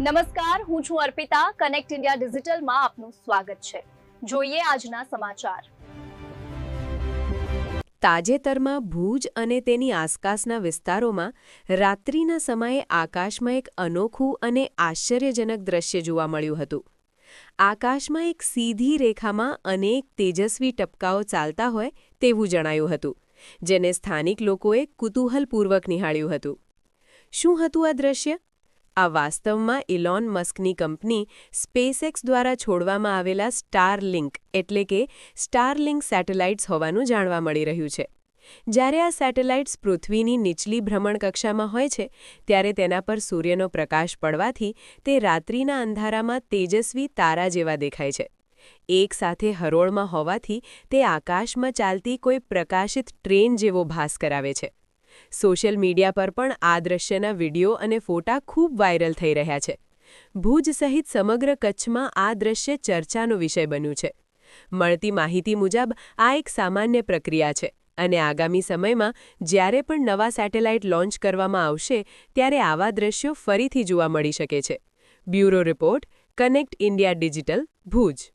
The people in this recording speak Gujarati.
નમસ્કાર, હું છું અર્પિતા. કનેક્ટ ઇન્ડિયા ડિજિટલમાં આપનું સ્વાગત છે. જોઈએ આજના સમાચાર. તાજેતરમાં ભુજ અને તેની આસપાસના વિસ્તારોમાં રાત્રિના સમયે આકાશમાં એક અનોખું અને આશ્ચર્યજનક દ્રશ્ય જોવા મળ્યું હતું. આકાશમાં એક સીધી રેખામાં અનેક તેજસ્વી ટપકાઓ ચાલતા હોય તેવું જણાયું હતું, જેને સ્થાનિક લોકોએ કુતૂહલપૂર્વક નિહાળ્યું હતું. શું હતું આ દ્રશ્ય? આ વાસ્તવમાં ઇલોન મસ્કની કંપની સ્પેસએક્સ દ્વારા છોડવામાં આવેલા સ્ટારલિંક એટલે કે સ્ટારલિંક સેટેલાઇટ્સ હોવાનું જાણવા મળી રહ્યું છે. જ્યારે આ સેટેલાઇટ્સ પૃથ્વીની નીચલી ભ્રમણકક્ષામાં હોય છે ત્યારે તેના પર સૂર્યનો પ્રકાશ પડવાથી તે રાત્રિના અંધારામાં તેજસ્વી તારા જેવા દેખાય છે. એક સાથે હરોળમાં હોવાથી તે આકાશમાં ચાલતી કોઈ પ્રકાશિત ટ્રેન જેવો ભાસ કરાવે છે. સોશિયલ મીડિયા પર પણ આ દ્રશ્યના વિડીયો અને ફોટા ખૂબ વાયરલ થઈ રહ્યા છે. ભુજ સહિત સમગ્ર કચ્છમાં આ દ્રશ્ય ચર્ચાનો વિષય બન્યું છે. મળતી માહિતી મુજબ આ એક સામાન્ય પ્રક્રિયા છે અને આગામી સમયમાં જ્યારે પણ નવા સેટેલાઇટ લોન્ચ કરવામાં આવશે ત્યારે આવા દ્રશ્યો ફરીથી જોવા મળી શકે છે. Bureau report, connect India digital, Bhuj.